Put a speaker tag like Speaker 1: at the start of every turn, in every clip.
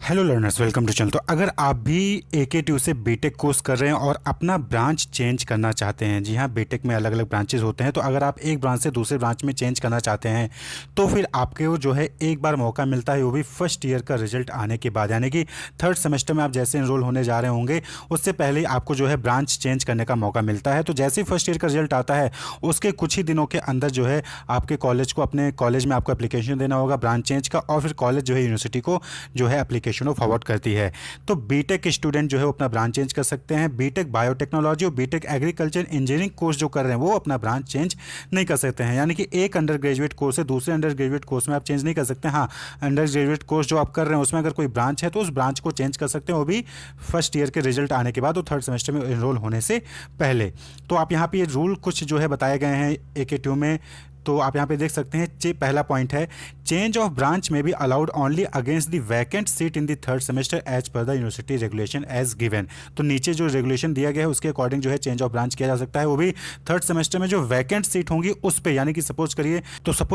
Speaker 1: Hello learners, welcome to channel. तो अगर आप भी AKTU से बीटेक कोर्स कर रहे हैं और अपना ब्रांच चेंज करना चाहते हैं, जी हाँ, बीटेक में अलग अलग ब्रांचेस होते हैं, तो अगर आप एक ब्रांच से दूसरे ब्रांच में चेंज करना चाहते हैं तो फिर आपको जो है एक बार मौका मिलता है, वो भी फर्स्ट ईयर का रिजल्ट आने के बाद, यानी कि थर्ड सेमेस्टर में आप जैसे इनरोल होने जा रहे होंगे उससे पहले ही आपको जो है ब्रांच चेंज करने का मौका मिलता है। तो जैसे ही फर्स्ट ईयर का रिजल्ट आता है उसके कुछ ही दिनों के अंदर जो है आपके कॉलेज को, अपने कॉलेज में आपको एप्लीकेशन देना होगा ब्रांच चेंज का, और फिर कॉलेज जो है यूनिवर्सिटी को जो है एप्लीकेशन को फॉरवर्ड करती है। तो बीटेक स्टूडेंट जो है वो अपना ब्रांच चेंज कर सकते हैं। बीटेक बायोटेक्नोलॉजी और बीटेक एग्रीकल्चर इंजीनियरिंग कोर्स जो कर रहे हैं वो अपना ब्रांच चेंज नहीं कर सकते हैं, यानी कि एक अंडर ग्रेजुएट कोर्स है दूसरे अंडर ग्रेजुएट कोर्स में आप चेंज नहीं कर सकते। हाँ, अंडर ग्रेजुएट कोर्स जो आप कर रहे हैं उसमें अगर कोई ब्रांच है तो उस ब्रांच को चेंज कर सकते हैं, वो भी फर्स्ट ईयर के रिजल्ट आने के बाद और थर्ड सेमेस्टर में एनरोल होने से पहले। तो आप यहाँ पे ये रूल कुछ जो है बताए गए हैं AKTU में, तो आप यहाँ पे देख सकते हैं। पहला पॉइंट है, चेंज ऑफ ब्रांच में be allowed only against the vacant seat in the third semester as per the university regulation as given. तो नीचे जो रेगुलेशन दिया गया है उसके अकॉर्डिंग जो है चेंज ऑफ ब्रांच किया जा सकता है, वो भी थर्ड सेमेस्टर में जो वैकेंट सीट होंगी उस पर, यानी कि सपोज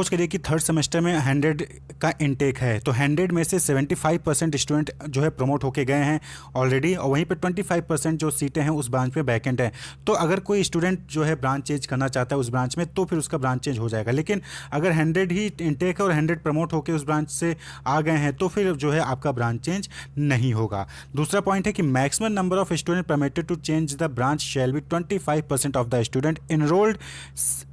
Speaker 1: करिए कि थर्ड सेमेस्टर में 100 का इनटेक है, तो 100 में से 75% स्टूडेंट जो है प्रमोट होके गए हैं ऑलरेडी, और वहीं पर 25% जो सीटें हैं उस ब्रांच में वैकेंट है। तो अगर कोई स्टूडेंट जो है ब्रांच चेंज करना चाहता है उस ब्रांच में तो फिर उसका ब्रांच चेंज हो जाएगा। लेकिन अगर 100 ही इनटेक है और 100 प्रमोट होकर उस ब्रांच से आ गए हैं तो फिर जो है आपका ब्रांच चेंज नहीं होगा। दूसरा पॉइंट है कि maximum number of student permitted to change the branch shall be 25% of the student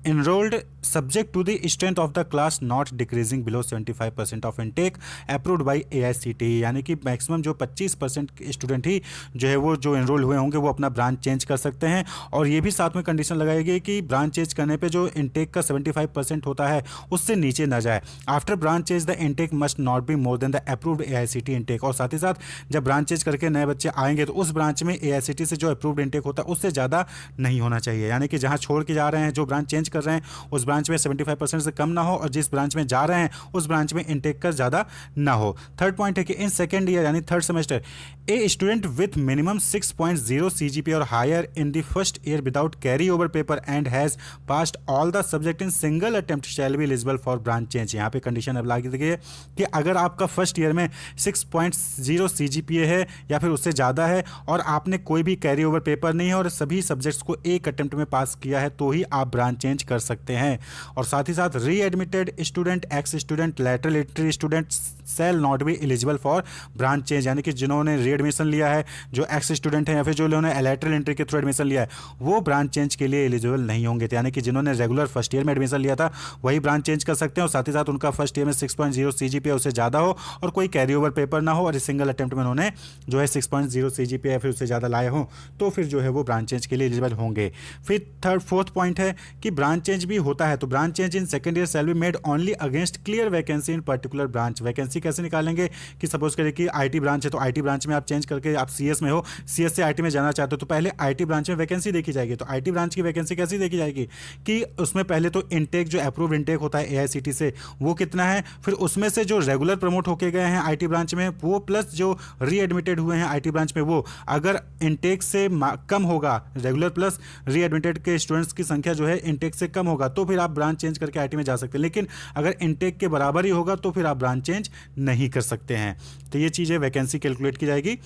Speaker 1: enrolled subject to the strength of the class not decreasing below 75% of intake approved by AICTE, यानी कि maximum जो 25% student ही जो है वो जो enrol हुए होंगे वो अपना ब्रांच चेंज कर सकते हैं। और ये भी साथ में कंडीशन लगाई गई कि ब्रांच चेंज करने पे जो इनटेक का 75% होता है उससे नीचे ना जाए। After branch change the intake must not be more than the approved AICTE intake. और साथ ही साथ जब ब्रांच चेंज करके नए बच्चे आएंगे तो उस ब्रांच में AICTE से जो अप्रूव्ड इनटेक होता है उससे ज़्यादा नहीं होना चाहिए, यानी कि जहाँ छोड़ के जा रहे हैं, जो ब्रांच चेंज कर रहे हैं उस ब्रांच में 75% से कम ना हो, और जिस ब्रांच में जा रहे हैं उस ब्रांच में इनटेक का ज़्यादा ना हो। थर्ड पॉइंट है कि इन सेकेंड ईयर यानी third semester a student with minimum 6.0 CGPA और higher in the first year without carry over paper and has passed all the subject in single attempt shall be eligible for branch change. यहाँ पे condition अब लागू की है कि अगर आपका फर्स्ट ईयर में 6.0 CGPA है या फिर उससे ज़्यादा है और आपने कोई भी कैरी ओवर पेपर नहीं है और सभी सब्जेक्ट्स को एक अटेम्प्ट में पास किया है तो ही आप ब्रांच चेंज कर सकते हैं। और साथ ही साथ re admitted student, ex student, lateral entry student shall not be eligible for branch change, यानी कि जिन्होंने री एडमिशन लिया है, जो एक्स स्टूडेंट हैं या फिर जो उन्होंने लैटरल एंट्री के थ्रू एडमिशन लिया है वो ब्रांच चेंज के लिए एलिजिबल नहीं होंगे। यानी कि जिन्होंने रेगुलर फर्स्ट ईयर में एडमिशन लिया था वही ब्रांच चेंज कर सकते हैं, और साथ ही साथ उनका फर्स्ट ईयर में 6.0 CGPA उससे ज़्यादा हो और कोई कैरी ओवर पेपर ना हो और सिंगल अटेम्प्ट में उन्होंने जो है 6.0 CGPA या फिर उससे ज़्यादा लाए हों तो फिर जो है वो ब्रांच चेंज के लिए एलिजिबल होंगे। फिर फोर्थ पॉइंट है कि ब्रांच चेंज भी होता है तो branch change in second year shall be made only against clear vacancy in particular branch. Vacancy कैसे निकालेंगे कि सपोज करें कि IT ब्रांच है तो IT ब्रांच में आप चेंज करके आप CS में हो, CS से IT में जाना चाहते हो तो पहले IT ब्रांच में वैकेंसी देखी जाएगी। तो IT ब्रांच की वैकेंसी कैसी देखी जाएगी कि उसमें पहले तो इनटेक जो अप्रूव इनटेक होता है AICTE से वो कितना है, फिर उसमें से जो रेगुलर प्रमोट होके गए हैं IT ब्रांच में वो प्लस जो री एडमिटेड हुए हैं IT ब्रांच में वो, अगर इनटेक से कम होगा, रेगुलर प्लस री एडमिटेड के स्टूडेंट्स की संख्या जो है इनटेक से कम होगा तो फिर आप ब्रांच चेंज करके IT में जा सकते हैं। लेकिन अगर इनटेक के बराबर ही होगा तो फिर आप ब्रांच चेंज नहीं कर सकते हैं। तो ये चीज़ें वैकेंसी कैलकुलेट की जाएगी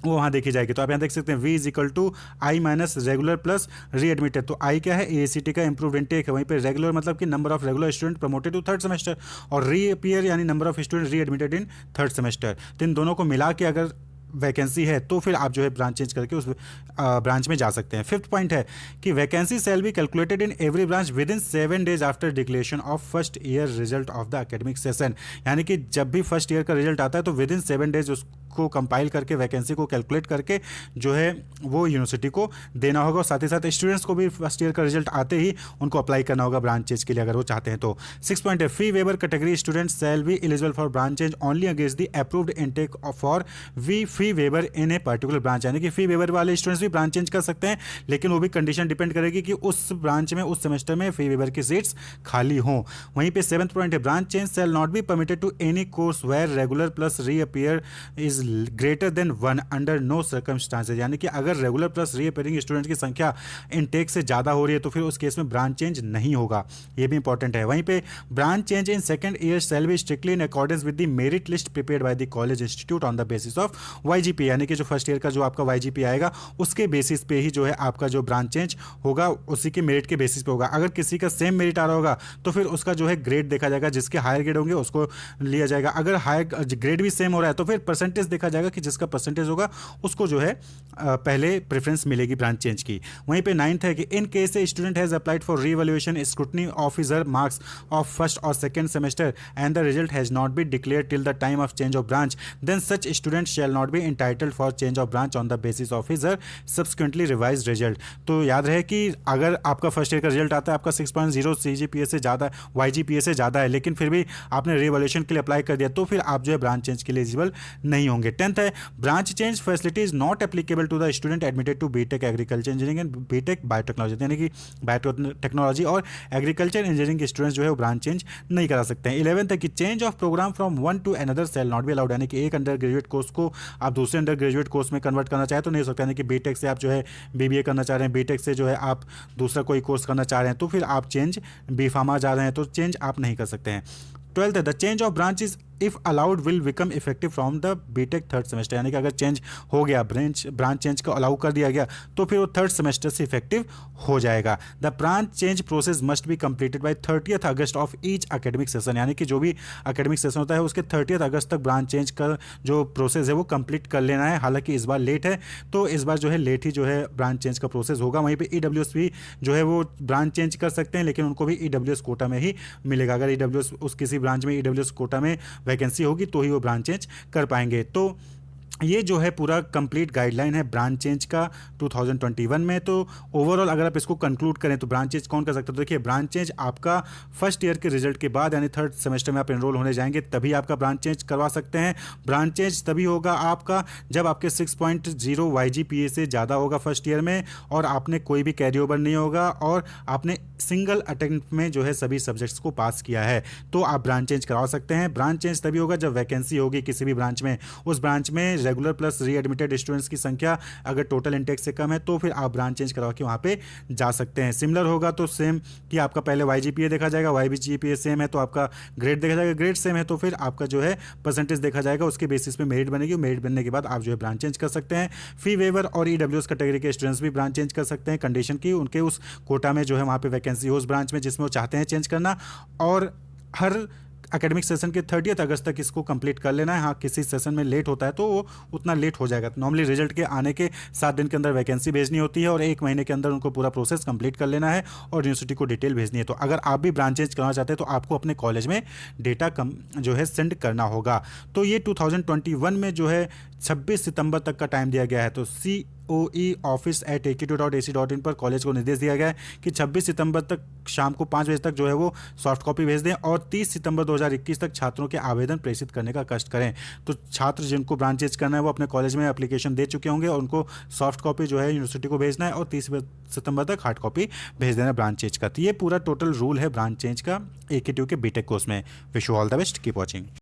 Speaker 1: वो वहाँ देखी जाएगी। तो आप यहाँ देख सकते हैं V is equal to I minus regular plus re admitted. तो I क्या है, AICTE का इंप्रूव इनटेक है, वहीं पे रेगुलर मतलब कि number of regular student promoted to third semester, और री अपीयर यानी number of student re admitted in third semester. तो इन दोनों को मिला के अगर वैकेंसी है तो फिर आप जो है ब्रांच चेंज करके उस ब्रांच में जा सकते हैं। फिफ्थ पॉइंट है कि vacancy shall be calculated in every branch with in 7 days after declaration of first year result of the academic session. यानी कि जब भी फर्स्ट ईयर का रिजल्ट आता है तो विद इन 7 days उसको कंपाइल करके वैकेंसी को कैलकुलेट करके जो है वो यूनिवर्सिटी को देना होगा, और साथ ही साथ स्टूडेंट्स को भी फर्स्ट ईयर का रिजल्ट आते ही उनको अप्लाई करना होगा ब्रांच चेंज के लिए अगर वो चाहते हैं तो। 6 पॉइंट है, fee waiver category student shall be eligible for branch change only against the approved intake for we fee fee waiver in a particular branch, यानी कि फी वेवर वाले स्टूडेंट्स भी ब्रांच चेंज कर सकते हैं, लेकिन वो भी कंडीशन डिपेंड करेगी कि उस ब्रांच में उस सेमेस्टर में फी वेवर की सीट्स खाली हों। वहीं पे 7th पॉइंट है, branch change shall not be permitted to any course where regular plus reappear is greater than 1 under no circumstances, यानी कि अगर रेगुलर प्लस रीअपियरिंग स्टूडेंट की संख्या इनटेक से ज़्यादा हो रही है तो फिर उस केस में ब्रांच चेंज नहीं होगा, ये भी इंपॉर्टेंट है। वहीं पे branch change in second year shall be strictly in accordance with the merit list prepared by the college institute on the basis of YGP, यानी कि जो फर्स्ट ईयर का जो आपका वाईजीपी आएगा उसके बेसिस पे ही जो है आपका जो ब्रांच चेंज होगा, उसी के मेरिट के बेसिस पे होगा। अगर किसी का सेम मेरिट आ रहा होगा तो फिर उसका जो है ग्रेड देखा जाएगा, जिसके हायर ग्रेड होंगे उसको लिया जाएगा। अगर हायर ग्रेड भी सेम हो रहा है तो फिर परसेंटेज देखा जाएगा कि जिसका परसेंटेज होगा उसको जो है पहले प्रेफरेंस मिलेगी ब्रांच चेंज की। वहीं पे 9th है कि in case a student has applied for revaluation scrutiny of his marks of first और second semester and the result has not been declared till the time of change of branch, then such student shall not be entitled for change of branch on the basis of his subsequently revised result. तो याद रहे कि अगर आपका first year का result आता है आपका 6.0 सीजीपीए से ज़्यादा, वाईजीपीए से ज़्यादा है, लेकिन फिर भी आपने रीवैल्यूएशन के लिए अप्लाई कर दिया तो फिर आप जो है ब्रांच चेंज के लिए एलिजिबल नहीं होंगे। 10th है, branch change facility is not applicable to the student admitted to BTech agriculture engineering and BTech biotechnology, यानी कि बायोटेक्नोलॉजी और एग्रीकल्चर इंजीनियरिंग के स्टूडेंट्स जो है वो ब्रांच चेंज नहीं करा सकते हैं। 11th है कि change of program from one to another shall not be allowed, यानी कि एक अंडर ग्रेजुएट कोर्स को आप दूसरे अंडर ग्रेजुएट कोर्स में कन्वर्ट करना चाहे तो नहीं हो सकता, यानी कि बीटेक से आप जो है बीबीए करना चाह रहे हैं, बीटेक से जो है आप दूसरा कोई कोर्स करना चाह रहे हैं तो फिर आप चेंज बी फार्मा जा रहे हैं तो चेंज आप नहीं कर सकते हैं। 12th है, the change of branches if allowed will become effective from the BTech third semester, यानी कि अगर चेंज हो गया ब्रांच चेंज को अलाउ कर दिया गया तो फिर वो थर्ड सेमेस्टर से इफेक्टिव हो जाएगा। The branch change process must be completed by 30th August of each academic session, यानी कि जो भी एकेडमिक सेशन होता है उसके 30th अगस्त तक ब्रांच चेंज का जो प्रोसेस है वो कंप्लीट कर लेना है। हालांकि इस बार लेट है तो इस बार जो है लेट ही जो है ब्रांच चेंज का प्रोसेस होगा। वहीं पे ईडब्ल्यूएस भी जो है वो ब्रांच चेंज कर सकते हैं, लेकिन उनको भी ईडब्ल्यूएस कोटा में ही मिलेगा। अगर ईडब्ल्यूएस उस किसी ब्रांच में ईडब्ल्यूएस कोटा में वैकेंसी होगी तो ही वो ब्रांच चेंज कर पाएंगे। तो ये जो है पूरा कंप्लीट गाइडलाइन है ब्रांच चेंज का 2021 में। तो ओवरऑल अगर आप इसको कंक्लूड करें तो ब्रांच चेंज कौन कर सकता है, तो देखिए ब्रांच चेंज आपका फर्स्ट ईयर के रिजल्ट के बाद यानी थर्ड सेमेस्टर में आप एनरोल होने जाएंगे तभी आपका ब्रांच चेंज करवा सकते हैं। ब्रांच चेंज तभी होगा आपका जब आपके 6.0 वाईजीपीए से ज़्यादा होगा फर्स्ट ईयर में और आपने कोई भी कैरी ओवर नहीं होगा और आपने सिंगल अटेम्प्ट में जो है सभी सब्जेक्ट्स को पास किया है तो आप ब्रांच चेंज करवा सकते हैं। ब्रांच चेंज तभी होगा जब वैकेंसी होगी किसी भी ब्रांच में, उस ब्रांच में रेगुलर प्लस रीएडमिटेड स्टूडेंट्स की संख्या अगर टोटल इनटेक से कम है तो फिर आप ब्रांच चेंज करवा के वहाँ पे जा सकते हैं। सिमिलर होगा तो सेम कि आपका पहले वाईजीपीए देखा जाएगा, वाईजीपीए सेम है तो आपका ग्रेड देखा जाएगा, ग्रेड सेम है तो फिर आपका जो है परसेंटेज देखा जाएगा, उसके बेसिस पे मेरिट बनेगी, मेरिट बनने के बाद आप जो है ब्रांच चेंज कर सकते हैं। फी वेवर और ईडब्ल्यूएस कैटेगरी के स्टूडेंट्स भी ब्रांच चेंज कर सकते हैं, कंडीशन की उनके उस कोटा में जो है वहाँ पे वैकेंसी हो उस ब्रांच में जिसमें वो चाहते हैं चेंज करना, और हर एकेडमिक सेशन के 30th अगस्त तक इसको कंप्लीट कर लेना है। हाँ, किसी सेशन में लेट होता है तो वो उतना लेट हो जाएगा। नॉर्मली रिजल्ट के आने के 7 दिन के अंदर वैकेंसी भेजनी होती है और 1 महीने के अंदर उनको पूरा प्रोसेस कंप्लीट कर लेना है और यूनिवर्सिटी को डिटेल भेजनी है। तो अगर आप भी ब्रांच चेंज करना चाहते हैं तो आपको अपने कॉलेज में डेटा जो है सेंड करना होगा। तो ये 2021 में जो है 26 सितंबर तक का टाइम दिया गया है। तो COE@aq2.ac.in पर कॉलेज को निर्देश दिया गया है कि 26 सितंबर तक शाम को 5 बजे तक जो है वो सॉफ्ट कॉपी भेज दें और 30 सितंबर 2021 तक छात्रों के आवेदन प्रेषित करने का कष्ट करें। तो छात्र जिनको ब्रांच चेंज करना है वो अपने कॉलेज में एप्लीकेशन दे चुके होंगे और उनको सॉफ्ट कॉपी जो है यूनिवर्सिटी को भेजना है और 30 सितंबर तक हार्ड कॉपी भेज देना ब्रांच चेंज का। तो ये पूरा टोटल रूल है ब्रांच चेंज का AQ2 के बीटेक कोर्स में। Wish you all the best, keep watching.